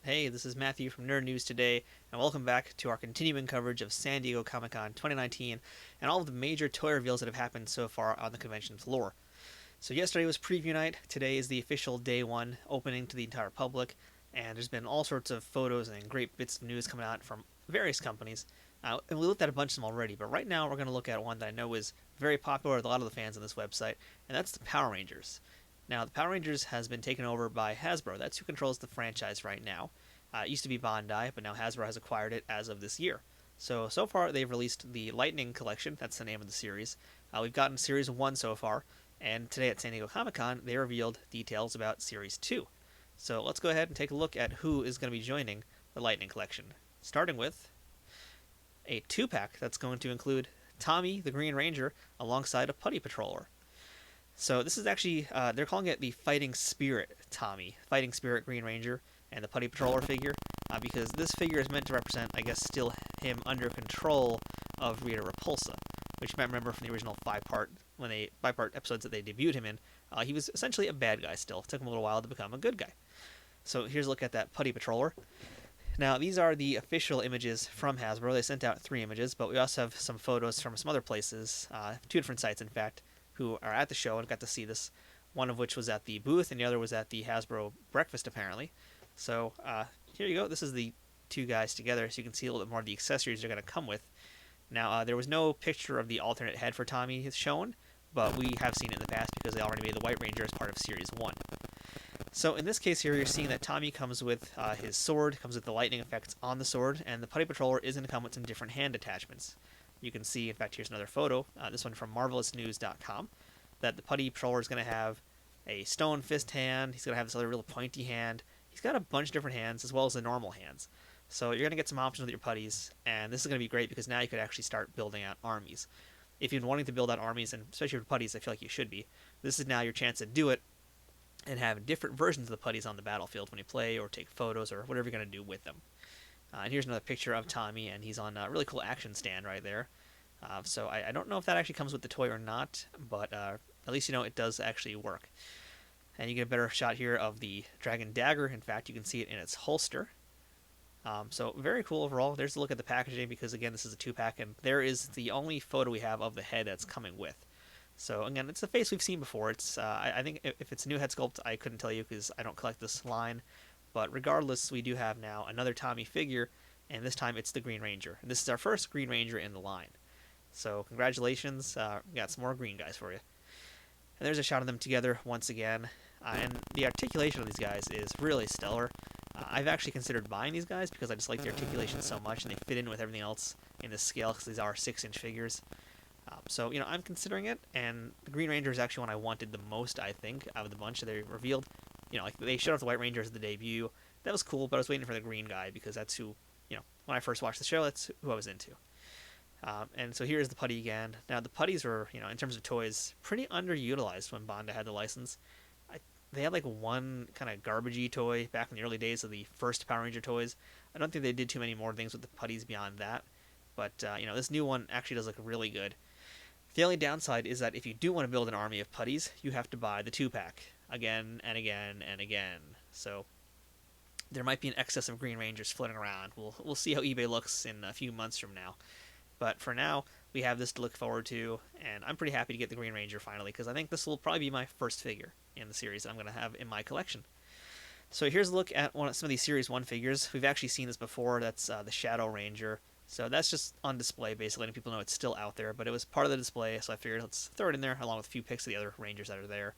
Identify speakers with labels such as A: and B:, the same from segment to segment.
A: Hey, this is Matthew from Nerd News Today, and welcome back to our continuing coverage of San Diego Comic-Con 2019 and all of the major toy reveals that have happened so far on the convention's floor. So yesterday was preview night, today is the official day one opening to the entire public, and there's been all sorts of photos and great bits of news coming out from various companies. And we looked at a bunch of them already, but right now we're going to look at one that I know is very popular with a lot of the fans on this website, and that's the Power Rangers. Now, the Power Rangers has been taken over by Hasbro. That's who controls the franchise right now. It used to be Bandai, but now Hasbro has acquired it as of this year. So far they've released the Lightning Collection. That's the name of the series. We've gotten Series 1 so far, and today at San Diego Comic Con, they revealed details about Series 2. So let's go ahead and take a look at who is going to be joining the Lightning Collection. Starting with a 2-pack that's going to include Tommy the Green Ranger alongside a Putty Patroller. So this is actually, they're calling it the Fighting Spirit Tommy, Fighting Spirit Green Ranger, and the Putty Patroller figure, because this figure is meant to represent, I guess, still him under control of Rita Repulsa, which you might remember from the original five-part episodes that they debuted him in. He was essentially a bad guy still. It took him a little while to become a good guy. So here's a look at that Putty Patroller. Now, these are the official images from Hasbro. They sent out 3 images, but we also have some photos from some other places, 2 different sites, in fact, who are at the show and got to see this. One of which was at the booth, and the other was at the Hasbro breakfast, apparently. So here you go. This is the 2 guys together, so you can see a little bit more of the accessories they're going to come with. Now, there was no picture of the alternate head for Tommy shown, but we have seen it in the past because they already made the White Ranger as part of Series 1. So in this case here, you're seeing that Tommy comes with his sword, comes with the lightning effects on the sword, and the Putty Patroller is going to come with some different hand attachments. You can see, in fact, here's another photo, this one from MarvelousNews.com, that the Putty Patroller is going to have a stone fist hand, he's going to have this other real pointy hand, he's got a bunch of different hands as well as the normal hands. So you're going to get some options with your putties, and this is going to be great because now you could actually start building out armies. If you've been wanting to build out armies, and especially for putties, I feel like you should be, this is now your chance to do it and have different versions of the putties on the battlefield when you play or take photos or whatever you're going to do with them. And here's another picture of Tommy, and he's on a really cool action stand right there. So I don't know if that actually comes with the toy or not, but at least you know it does actually work. And you get a better shot here of the Dragon Dagger. In fact, you can see it in its holster. So very cool overall. There's a look at the packaging because, again, this is a 2-pack, and there is the only photo we have of the head that's coming with. So, again, it's the face we've seen before. It's I think if it's a new head sculpt, I couldn't tell you because I don't collect this line. But regardless, we do have now another Tommy figure, and this time it's the Green Ranger. And this is our first Green Ranger in the line. So congratulations, we got some more green guys for you. And there's a shot of them together once again. And the articulation of these guys is really stellar. I've actually considered buying these guys because I just like the articulation so much, and they fit in with everything else in this scale because these are 6-inch figures. So, I'm considering it, and the Green Ranger is actually one I wanted the most, I think, out of the bunch that they revealed. Like they showed off the White Ranger as the debut. That was cool, but I was waiting for the green guy because that's who, when I first watched the show, that's who I was into. And so here's the Putty again. Now, the Putties were, in terms of toys, pretty underutilized when Bandai had the license. They had like one kind of garbagey toy back in the early days of the first Power Ranger toys. I don't think they did too many more things with the Putties beyond that. But, this new one actually does look really good. The only downside is that if you do want to build an army of putties, you have to buy the 2-pack again and again and again. So there might be an excess of Green Rangers floating around. We'll see how eBay looks in a few months from now. But for now, we have this to look forward to, and I'm pretty happy to get the Green Ranger finally, because I think this will probably be my first figure in the series that I'm going to have in my collection. So here's a look at some of these Series 1 figures. We've actually seen this before. That's the Shadow Ranger. So that's just on display, basically, letting people know it's still out there, but it was part of the display, so I figured let's throw it in there, along with a few pics of the other Rangers that are there.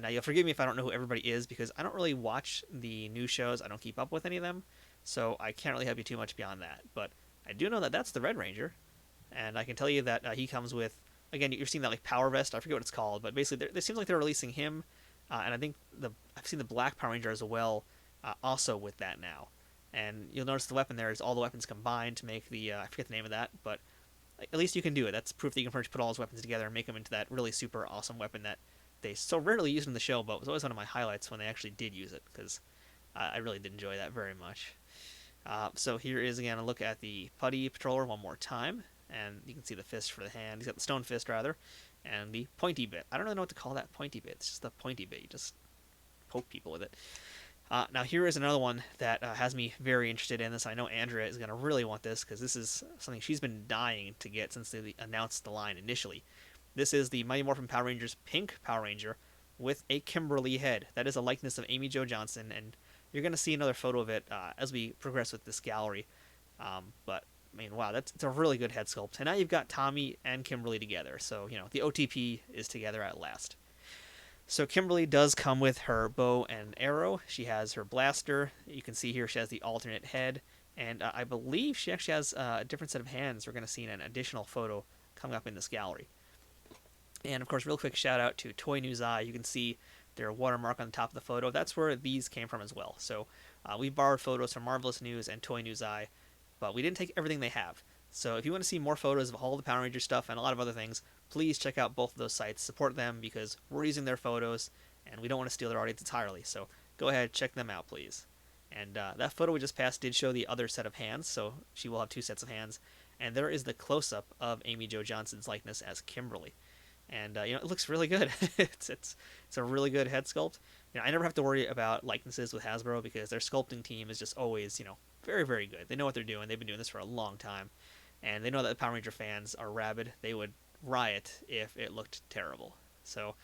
A: Now, you'll forgive me if I don't know who everybody is, because I don't really watch the new shows, I don't keep up with any of them, so I can't really help you too much beyond that. But I do know that that's the Red Ranger, and I can tell you that he comes with, again, you're seeing that like power vest, I forget what it's called, but basically it seems like they're releasing him, and I think I've seen the Black Power Ranger as well, also with that now. And you'll notice the weapon there is all the weapons combined to make the, I forget the name of that, but at least you can do it. That's proof that you can pretty much put all those weapons together and make them into that really super awesome weapon that they so rarely use in the show, but was always one of my highlights when they actually did use it, because I really did enjoy that very much. So here is, again, a look at the Putty Patroller one more time, and you can see the fist for the hand. He's got the stone fist, rather, and the pointy bit. I don't really know what to call that pointy bit. It's just the pointy bit. You just poke people with it. Now here is another one that has me very interested in this. I know Andrea is going to really want this because this is something she's been dying to get since they announced the line initially. This is the Mighty Morphin Power Rangers Pink Power Ranger with a Kimberly head. That is a likeness of Amy Jo Johnson, and you're going to see another photo of it as we progress with this gallery. But I mean, wow, it's a really good head sculpt. And now you've got Tommy and Kimberly together, so you know the OTP is together at last. So Kimberly does come with her bow and arrow. She has her blaster. You can see here she has the alternate head, and I believe she actually has a different set of hands. We're going to see in an additional photo coming up in this gallery. And of course, real quick shout out to Toy News Eye. You can see their watermark on the top of the photo. That's where these came from as well. So we borrowed photos from Marvelous News and Toy News Eye, but we didn't take everything they have. So if you want to see more photos of all the Power Ranger stuff and a lot of other things, please check out both of those sites. Support them because we're using their photos and we don't want to steal their audience entirely. So go ahead, check them out, please. And that photo we just passed did show the other set of hands, so she will have two sets of hands. And there is the close-up of Amy Jo Johnson's likeness as Kimberly. And you know, it looks really good. it's a really good head sculpt. You know, I never have to worry about likenesses with Hasbro because their sculpting team is just always, you know, very, very good. They know what they're doing. They've been doing this for a long time. And they know that the Power Ranger fans are rabid. They would riot if it looked terrible. So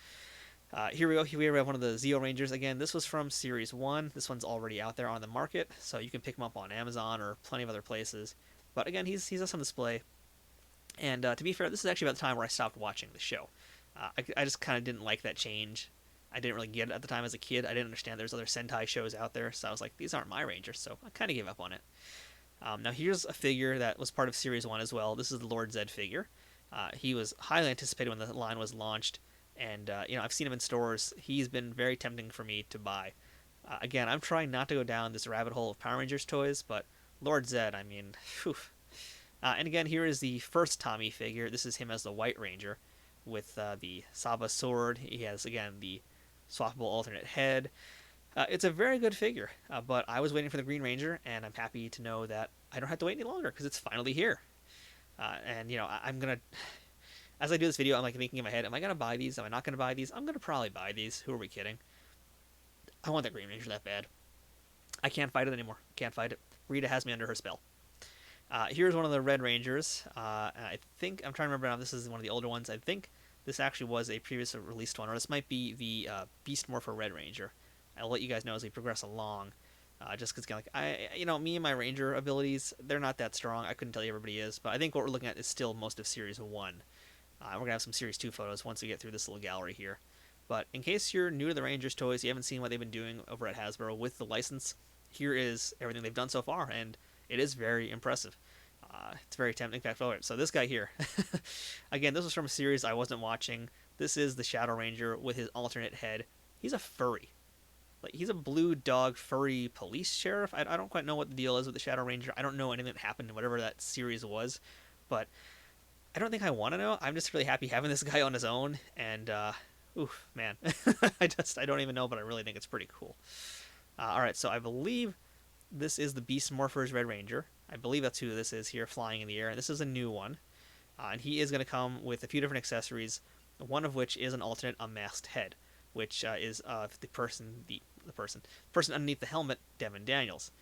A: here we go. Here we have one of the Zeo Rangers. Again, this was from Series 1. This one's already out there on the market, so you can pick him up on Amazon or plenty of other places. But again, he's just on display. And to be fair, this is actually about the time where I stopped watching the show. I just kind of didn't like that change. I didn't really get it at the time as a kid. I didn't understand there's other Sentai shows out there, so I was like, these aren't my Rangers, so I kind of gave up on it. Now here's a figure that was part of Series 1 as well. This is the Lord Zed figure. He was highly anticipated when the line was launched, and you know, I've seen him in stores. He's been very tempting for me to buy. Again, I'm trying not to go down this rabbit hole of Power Rangers toys, but Lord Zed, I mean, phew. And again, here is the first Tommy figure. This is him as the White Ranger with the Saba sword. He has, again, the swappable alternate head. It's a very good figure, but I was waiting for the Green Ranger, and I'm happy to know that I don't have to wait any longer because it's finally here. And, you know, I'm going to, as I do this video, I'm like thinking in my head, am I going to buy these? Am I not going to buy these? I'm going to probably buy these. Who are we kidding? I want that Green Ranger that bad. I can't fight it anymore. Can't fight it. Rita has me under her spell. Here's one of the Red Rangers. I think, I'm trying to remember now, this is one of the older ones. I think this actually was a previously released one, or this might be the Beast Morpher Red Ranger. I'll let you guys know as we progress along. Just because, like, you know, me and my Ranger abilities, they're not that strong. I couldn't tell you everybody is, but I think what we're looking at is still most of Series 1. We're going to have some Series 2 photos once we get through this little gallery here. But in case you're new to the Rangers toys, you haven't seen what they've been doing over at Hasbro with the license, here is everything they've done so far, and it is very impressive. It's very tempting. In fact, so this guy here, again, this was from a series I wasn't watching. This is the Shadow Ranger with his alternate head. He's a furry. Like, he's a blue dog furry police sheriff. I don't quite know what the deal is with the Shadow Ranger. I don't know anything that happened in whatever that series was, but I don't think I want to know. I'm just really happy having this guy on his own, and oof, man, I don't even know, but I really think it's pretty cool. All right, so I believe this is the Beast Morphers Red Ranger. I believe that's who this is here, flying in the air. And this is a new one, and he is going to come with a few different accessories. One of which is an alternate unmasked head, which is the person underneath the helmet, Devin Daniels.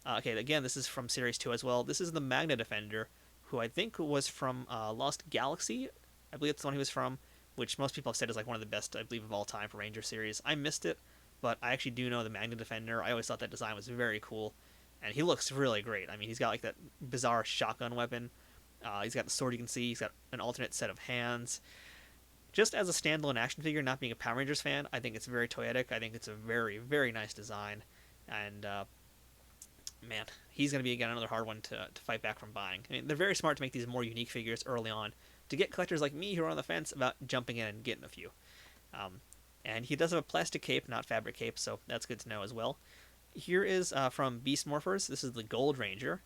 A: Okay, again, this is from Series 2 as well. This is the Magna Defender, who I think was from Lost Galaxy. I believe it's the one he was from, which most people have said is like one of the best, I believe, of all time for Ranger series. I missed it, but I actually do know the Magna Defender. I always thought that design was very cool, and he looks really great. I mean, he's got like that bizarre shotgun weapon. He's got the sword you can see. He's got an alternate set of hands. Just as a standalone action figure, not being a Power Rangers fan, I think it's very toyetic. I think it's a very, very nice design. And, man, he's going to be, again, another hard one to fight back from buying. I mean, they're very smart to make these more unique figures early on to get collectors like me who are on the fence about jumping in and getting a few. And he does have a plastic cape, not fabric cape, so that's good to know as well. Here is from Beast Morphers. This is the Gold Ranger.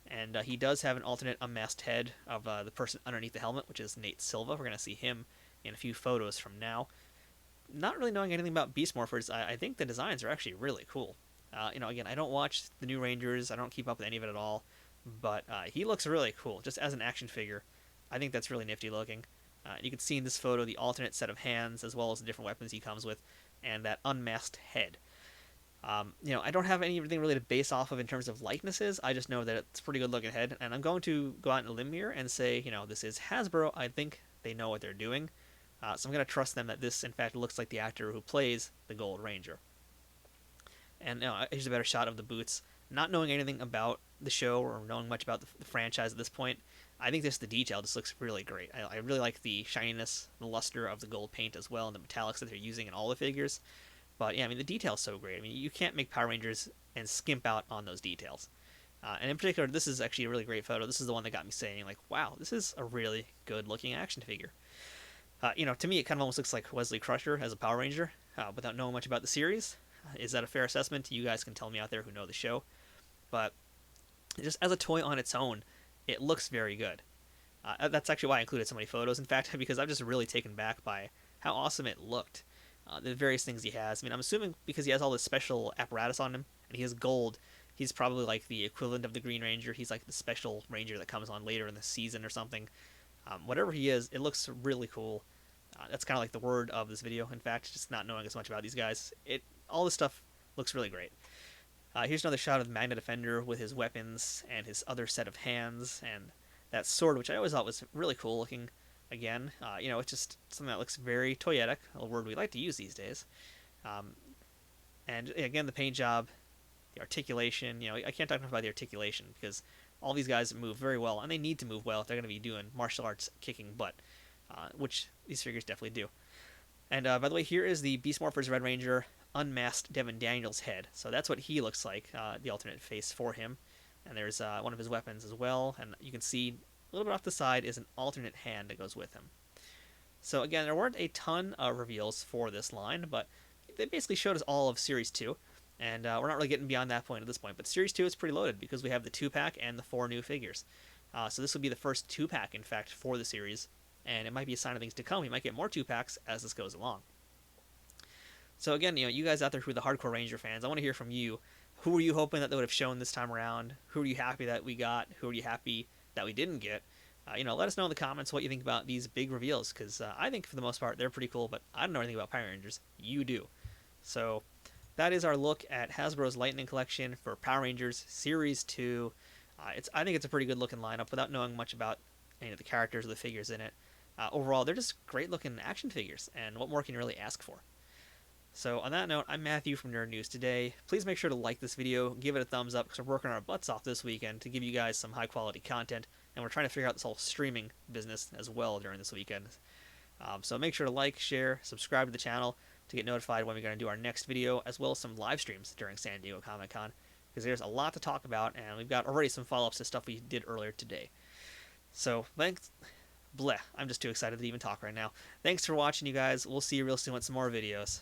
A: And he does have an alternate unmasked head of the person underneath the helmet, which is Nate Silva. We're going to see him in a few photos from now. Not really knowing anything about Beast Morphers, I think the designs are actually really cool. You know, again, I don't watch the new Rangers. I don't keep up with any of it at all. But he looks really cool, just as an action figure. I think that's really nifty looking. You can see in this photo the alternate set of hands, as well as the different weapons he comes with, and that unmasked head. I don't have anything really to base off of in terms of likenesses. I just know that it's a pretty good looking head, and I'm going to go out on a limb here and say, this is Hasbro. I think they know what they're doing. So I'm going to trust them that this, in fact, looks like the actor who plays the Gold Ranger. And here's a better shot of the boots. Not knowing anything about the show or knowing much about the franchise at this point, I think the detail just looks really great. I really like the shininess, the luster of the gold paint as well, and the metallics that they're using in all the figures. But yeah, I mean, the detail's so great. I mean, you can't make Power Rangers and skimp out on those details. And in particular, this is actually a really great photo. This is the one that got me saying, like, wow, this is a really good looking action figure. To me, it kind of almost looks like Wesley Crusher as a Power Ranger, without knowing much about the series. Is that a fair assessment? You guys can tell me out there who know the show. But just as a toy on its own, it looks very good. That's actually why I included so many photos, in fact, because I'm just really taken back by how awesome it looked. The various things he has. I mean, I'm assuming because he has all this special apparatus on him, and he has gold, he's probably like the equivalent of the Green Ranger. He's like the special ranger that comes on later in the season or something. Whatever he is, it looks really cool. That's kind of like the word of this video, in fact, just not knowing as much about these guys. All this stuff looks really great. Here's another shot of the Magna Defender with his weapons and his other set of hands, and that sword, which I always thought was really cool looking. Again, it's just something that looks very toyetic, a word we like to use these days. And again, the paint job, the articulation, I can't talk enough about the articulation because all these guys move very well, and they need to move well if they're going to be doing martial arts kicking butt, which these figures definitely do. And by the way, here is the Beast Morphers Red Ranger unmasked Devin Daniels' head. So that's what he looks like, the alternate face for him. And there's one of his weapons as well, and you can see a little bit off the side is an alternate hand that goes with him. So again, there weren't a ton of reveals for this line, but they basically showed us all of Series 2, and we're not really getting beyond that point at this point. But Series 2 is pretty loaded because we have the 2-pack and the 4 new figures. So this will be the first 2-pack, in fact, for the series, and it might be a sign of things to come. We might get more 2-packs as this goes along. So again, you guys out there who are the hardcore Ranger fans, I want to hear from you. Who were you hoping that they would have shown this time around? Who are you happy that we got? Who are you happy that we didn't get? Let us know in the comments what you think about these big reveals, because I think for the most part they're pretty cool, but I don't know anything about Power Rangers. You do. So that is our look at Hasbro's Lightning Collection for Power Rangers Series 2. I think it's a pretty good looking lineup without knowing much about any of the characters or the figures in it. Overall, they're just great looking action figures, and what more can you really ask for? So on that note, I'm Matthew from Nerd News Today. Please make sure to like this video, give it a thumbs up, because we're working our butts off this weekend to give you guys some high quality content, and we're trying to figure out this whole streaming business as well during this weekend. So make sure to like, share, subscribe to the channel to get notified when we're going to do our next video, as well as some live streams during San Diego Comic-Con, because there's a lot to talk about, and we've got already some follow-ups to stuff we did earlier today. So thanks. Bleh, I'm just too excited to even talk right now. Thanks for watching, you guys. We'll see you real soon with some more videos.